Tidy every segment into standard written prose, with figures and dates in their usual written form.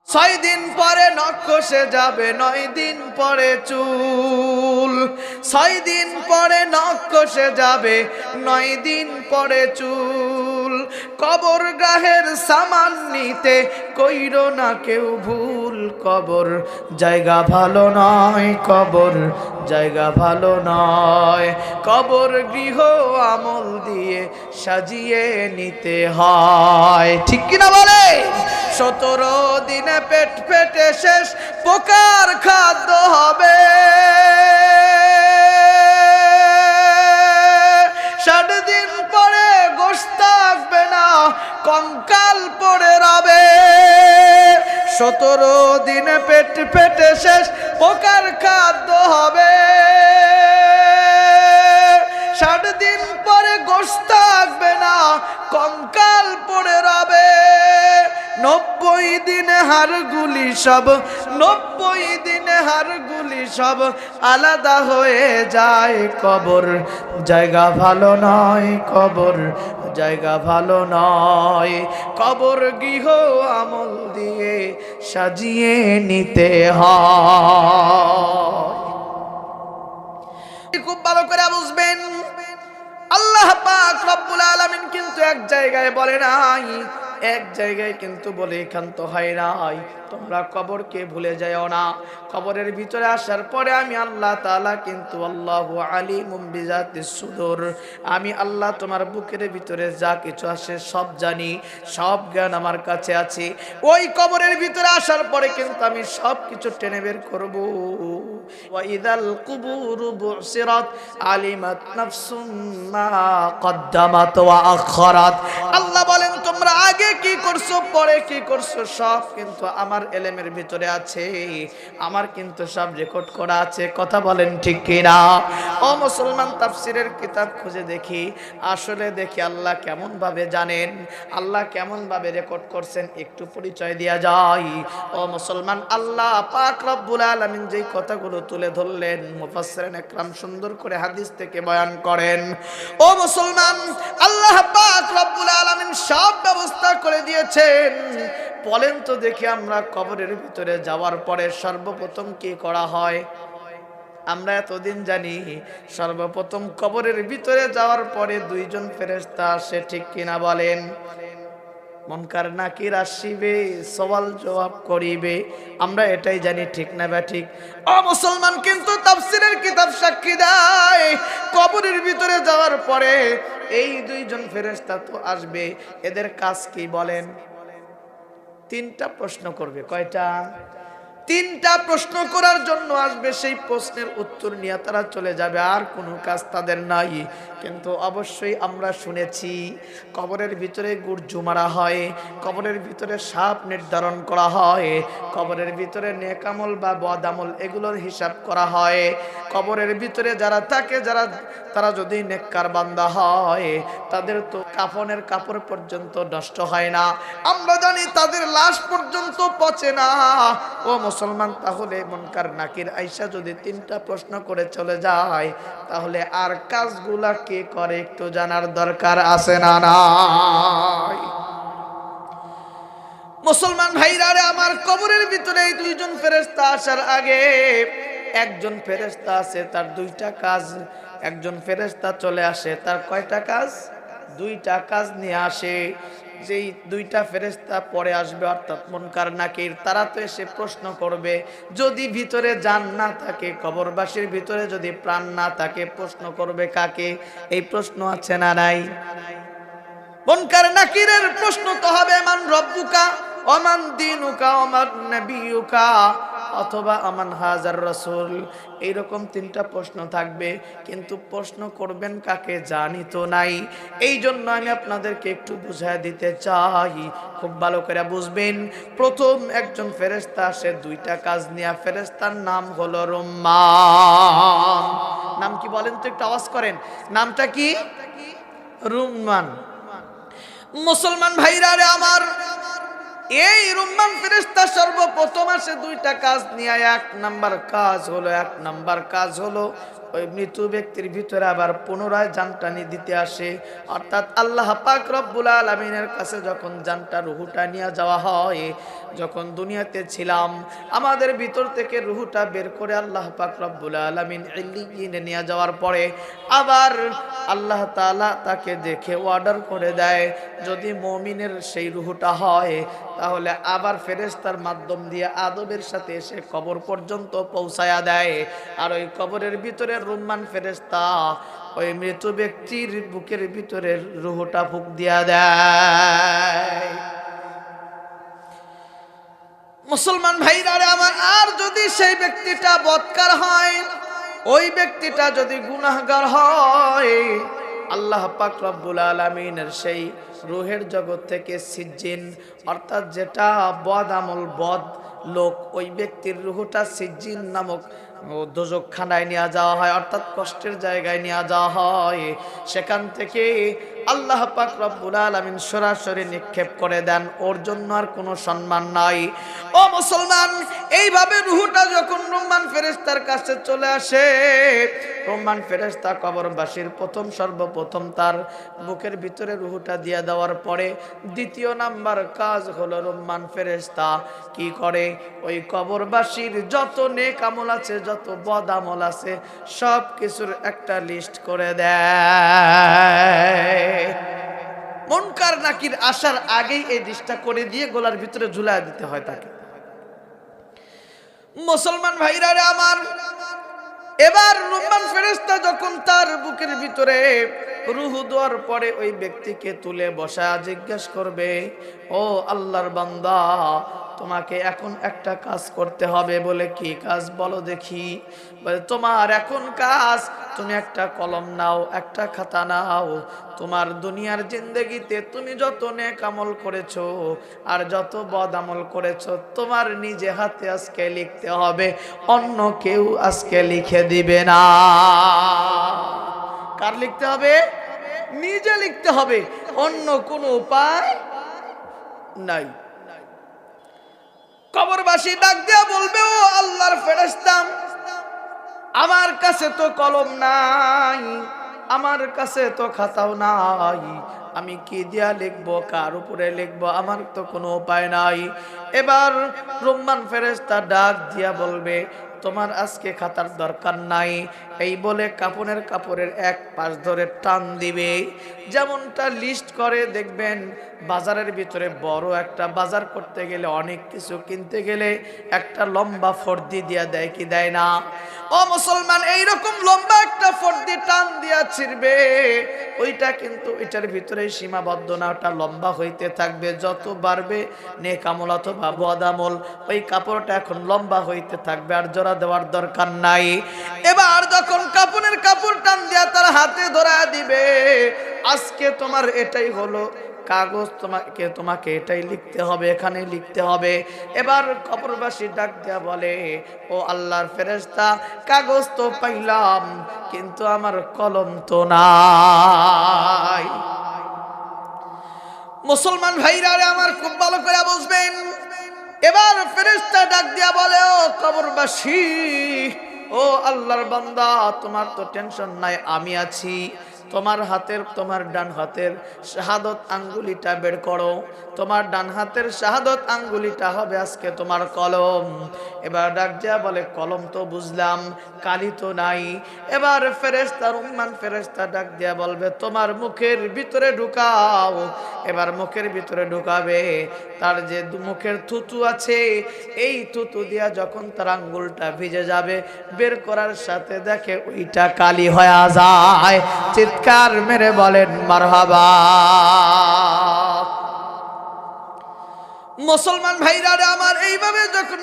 ছয় দিন পরে নখ খসে যাবে, 9 দিন পরে চুল। 6 দিন পরে নখ খসে যাবে, 9 দিন পরে চুল। কবর গাহের সামান নিতে কইরো না কেউ ভুল। কবর জায়গা ভালো নয়, কবর জায়গা ভালো নয়। কবর গৃহ আমল দিয়ে সাজিয়ে নিতে হয়, ঠিক কিনা বলে? 17 দিনে পেট পেটে শেষ, পোকার খাদ্য হবে। 60 দিন পরে গোশত থাকবে না, কঙ্কাল পড়ে রবে। 17 দিনে পেট পেটে শেষ, পোকার খাদ্য হবে। 60 দিন পরে গোশত থাকবে না, কঙ্কাল পড়ে রবে। 90 দিনে হাড়গুলি সব, 90 দিনে হাড়গুলি সব আলাদা হয়ে যায়। কবর জায়গা ভালো নয়, কবর জায়গা ভালো নয়। কবর গৃহ আমল দিয়ে সাজিয়ে নিতে হয়। খুব ভালো করে বুঝবেন, আল্লাহ পাক রব্বুল আলামিন কিন্তু এক জায়গায় বলে নাই, এক জায়গায় কিন্তু বলে ক্ষান্ত হয় নাই, তোমরা কবরকে ভুলে যাও না। কবরের ভিতরে আসার পরে আমি আল্লাহ তাআলা কিন্তু আল্লাহু আলিমুম বিজাতিস সুদূর, আমি আল্লাহ তোমার বুকের ভিতরে যা কিছু আছে সব জানি, সব জ্ঞান আমার কাছে আছে। ওই কবরের ভিতরে আসার পরে কিন্তু আমি সব কিছু টেনে বের করব। ওয়া ইযাল কুবুরু বুসিরাত আলিমাত নাফসুম মা কদ্দামাত ওয়া আখরাত। আল্লাহ বলেন তোমরা আগে কি করছো পরে কি করছো সব কিন্তু আমার ইলমের ভিতরে আছে, আমার কিন্তু সব রেকর্ড করা আছে। কথা বলেন ঠিক কি না? ও মুসলমান, তাফসীরের কিতাব খুঁজে দেখি, আসলে দেখি আল্লাহ কেমন ভাবে জানেন, আল্লাহ কেমন ভাবে রেকর্ড করছেন, একটু পরিচয় দেয়া যায়। ও মুসলমান, আল্লাহ পাক রব্বুল আলামিন যেই কথাগুলো তুলে ধরলেন মুফাসসিরিন একরাম সুন্দর করে হাদিস থেকে বয়ান করেন। ও মুসলমান, আল্লাহ পাক রব্বুল আলামিন সব ব্যবস্থা করে দিয়েছেন। বলেন তো দেখি, আমরা কবরের ভিতরে যাওয়ার পরে সর্বপ্রথম কি করা হয়? আমরা এতদিন জানি সর্বপ্রথম কবরের ভিতরে যাওয়ার পরে 2 জন ফেরেশতা আসে, ঠিক কিনা বলেন? মুনকার নাকির আসিবে, সওয়াল জবাব করিবে, আমরা এটাই জানি, ঠিক না বা ঠিক? ও মুসলমান, কিন্তু তাফসীরের কিতাব সাক্ষী দেয় কবরের ভিতরে যাওয়ার পরে এই 2 জন ফেরেশতা তো আসবে, এদের কাজ কি বলেন? 3টা প্রশ্ন করবে। কয়টা? 3টা প্রশ্ন করার জন্য আসবে, সেই প্রশ্নের উত্তর নিয়ে তারা চলে যাবে, আর কোনো কাজ তাদের নাই। কিন্তু অবশ্যই আমরা শুনেছি কবরের ভিতরে গুরজু মারা হয়, কবরের ভিতরে সাপ নির্ধারণ করা হয়, কবরের ভিতরে নেক আমল বা বদ আমল এগুলোর হিসাব করা হয়। কবরের ভিতরে যারা থাকে, তারা যদি নেককার বান্দা হয়, তাদের তো কাফনের কাপড় পর্যন্ত নষ্ট হয় না, আমরা জানি তাদের লাশ পর্যন্ত পচে না। ও মুসলমান, তাহলে মুনকার নাকির আইসা যদি 3টা প্রশ্ন করে চলে যায়, তাহলে আর কাজগুলা কে করে একটু জানার দরকার আছে না নাই? মুসলমান ভাইরা রে আমার, কবরের ভিতরে এই 2 জন ফেরেশতা আসার আগে একজন ফেরেশতা আছে, তার 2টা কাজ। একজন ফেরেশতা চলে আসে, তার কয়টা কাজ? 2টা কাজ নিয়ে আসে। যেই 2টা ফেরেশতা পরে আসবে, অর্থাৎ মুনকার নাকির, তারা তো এসে প্রশ্ন করবে। যদি ভিতরে জান না থাকে, কবরবাসীর ভিতরে যদি প্রাণ না থাকে, প্রশ্ন করবে কাকে? এই প্রশ্ন আছে না নাই? মুনকার নাকিরের প্রশ্ন তো হবে মান রব্বুকা ওমান দীনুকা ওমান নবিয়ুকা, অথবা আমান হাজার রাসূল। এইরকম 3টা প্রশ্ন থাকবে, কিন্তু প্রশ্ন করবেন কাকে জানি তো নাই। এই জন্য আমি আপনাদেরকে একটু বুঝায় দিতে চাই, খুব ভালো করে বুঝবেন। প্রথম একজন ফেরেশতা আসে 2টা কাজ নিয়ে, ফেরেশতার নাম হলো রুম্মান। নাম কি বলেন তো, একটু আওয়াজ করেন, নামটা কি? রুম্মান। মুসলমান ভাইরা রে আমার, এই রুম্মান ফেরেশতা সর্বপ্রথম আসে 2টা কাজ নিয়ে। 1 নাম্বার কাজ হলো ওই মৃত ব্যক্তির ভিতরে আবার পুনরায় জানটানি দিতে আসে। অর্থাৎ আল্লাহ পাক রব্বুল আলামিনের কাছে যখন জানটা রুহুটা নিয়ে যাওয়া হয়, যখন দুনিয়াতে ছিলাম আমাদের ভিতর থেকে রুহুটা বের করে আল্লাহ পাক রব্বুল আলামিন ইল্লিয়িনে নিয়ে যাওয়ার পরে আবার আল্লাহ তাআলা তাকে দেখে অর্ডার করে দেয়, যদি মুমিনের সেই রুহুটা হয় তাহলে আবার ফেরেশতার মাধ্যম দিয়ে আদবের সাথে এসে কবর পর্যন্ত পৌঁছায়া দেয়। আর ওই কবরের ভিতরে রুম্মান ফেরেশতা ওই মৃত ব্যক্তির বুকের ভিতরে রুহটা ফুঁক দিয়া দেয়। মুসলমান ভাইরা আমার, আর যদি সেই ব্যক্তিটা বদকার হয়, ওই ব্যক্তিটা যদি গুনাহগার হয়, আল্লাহ পাক রব্বুল আলামিনের সেই রুহের জগৎ থেকে সিজ্জিন অর্থাৎ যেটা বদ আমল বদ লোক, ওই ব্যক্তির রুহটা সিজ্জিন নামক দোজখখানায় নিয়ে যাওয়া হয়, অর্থাৎ কষ্টের জায়গায় নিয়ে যাওয়া হয়। সেখান থেকে আল্লাহ পাক রব্বুল আলামিন সরাসরি নিক্ষেপ করে দেন, ওর জন্য আর কোনো সম্মান নাই। ও মুসলমান, এইভাবে রুহটা যখন রহমান ফেরেশতার কাছে চলে আসে, রহমান ফেরেশতা কবরবাসীর সর্বপ্রথম তার বুকের ভিতরে রুহটা দিয়ে দেওয়ার পরে দ্বিতীয় নাম্বার কাজ হলো রহমান ফেরেশতা কি করে, ওই কবরবাসীর যত নেক আমল আছে, যত বদ আমল আছে, সব কিছুর একটা লিস্ট করে দেয়। মুনকার নাকির আসার আগেই এই লিস্টটা করে দিয়ে গলার ভিতরে ঝুলায় দিতে হয় তাকে। মুসলমান ভাইরা আমার, এবার রহমান ফেরেশতা যখন তার বুকের ভিতরে রূহ দেওয়ার পরে ওই ব্যক্তিকে তুলে বসা জিজ্ঞেস করবে, ও আল্লাহর বান্দা, তোমাকে এখন একটা কাজ করতে হবে। বলে কি কাজ বলো দেখি? বলে তোমার এখন কাজ, তুমি একটা কলম নাও, একটা খাতা নাও, তোমার দুনিয়ার জিন্দেগিতে তুমি যত নেক আমল করেছো আর যত বদ আমল করেছো, তোমার নিজে হাতে আজকে লিখতে হবে, অন্য কেউ আজকে লিখে দিবে না। কার লিখতে হবে? নিজে লিখতে হবে, অন্য কোনো উপায় নাই। কবরবাসী ডাক দিয়া বলবে, ও আল্লাহর ফেরেশতা, আমার কাছে তো কলম নাই, আমার কাছে তো খাতাও নাই, আমি কি দিয়া লিখবো, কার উপরে লিখবো, আমার তো কোনো উপায় নাই। এবার রহমান ফেরেশতা ডাক দিয়া বলবে, তোমার আজকে খাতার দরকার নাই। এই বলে কাপড়ের এক পাশ ধরে টান দিবে। যেমনটা লিস্ট করে দেখবেন বাজারের ভিতরে, বড় একটা বাজার করতে গেলে, অনেক কিছু কিনতে গেলে একটা লম্বা ফর্দি দিয়া দেয় কি দেয় না? ও মুসলমান, এইরকম লম্বা একটা ফর্দি টান দিয়া ছিড়বে, ওইটা কিন্তু এটার ভিতরে সীমাবদ্ধ না, ওটা লম্বা হইতে থাকবে। যত বাড়বে নেক আমল অথবা বদ আমল, ওই কাপড়টা এখন লম্বা হইতে থাকবে, আর জোড়া দেওয়ার দরকার নাই। এবার যখন কাপড় টান দিয়া তার হাতে ধরা দিবে, আজকে তোমার এটাই হলো কাগজ, তোমাকে এটাই লিখতে হবে, এখানে লিখতে হবে। এবার কবরবাসী ডাক দেয়া বলে, ও আল্লাহর ফেরেশতা, কাগজ তো পাইলাম, কিন্তু আমার কলম তো নাই। মুসলমান ভাইরা আমার, খুব ভালো করে বুঝবেন। এবার ফেরেশতা ডাক দিয়া বলে, ও কবরবাসী, ও আল্লাহর বান্দা, তোমার তো টেনশন নাই, আমি আছি। তোমার ডান হাতের শাহাদত আঙ্গুলিটা বের করো, তোমার ডান হাতের শাহাদত আঙ্গুলিটা হবে আজকে তোমার কলম। এবার ডাক দিয়া বলে, কলম তো বুঝলাম, কালি তো নাই। এবার রহমান ফেরেশতা ডাক দিয়া বলবে, তোমার মুখের ভিতরে ঢুকাও। এবার মুখের ভিতরে ঢুকাবে, তার যে মুখের থুতু আছে, এই থুতু দিয়া যখন তার আঙ্গুলটা ভিজে যাবে, বের করার সাথে দেখে ওইটা কালি হয়ে যায়। চিৎকার মেরে বলেন মারহাবা। মুসলমান ভাইরা আমার, এইভাবে যখন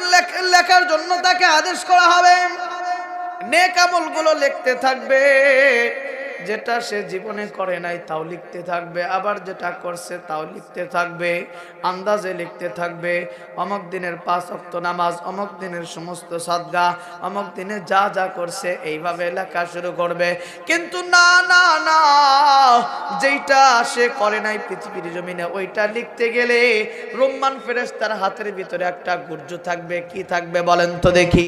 লেখার জন্য তাকে আদেশ করা হবে, নেক আমলগুলো লিখতে থাকবে। যেটা সে জীবনে করে নাই তাও লিখতে থাকবে, আবার যেটা করছে তাও লিখতে থাকবে, আন্দাজে লিখতে থাকবে। অমুক দিনের 5 ওয়াক্ত নামাজ, অমুক দিনের সমস্ত সাদগা, অমুক দিনে যা যা করছে, এইভাবে লেখা শুরু করবে। কিন্তু না না না, যেইটা সে করে নাই পৃথিবীর জমিনে, ওইটা লিখতে গেলে রহমান ফেরেশতার হাতের ভিতরে একটা গুর্জ থাকবে। কি থাকবে বলেন তো দেখি?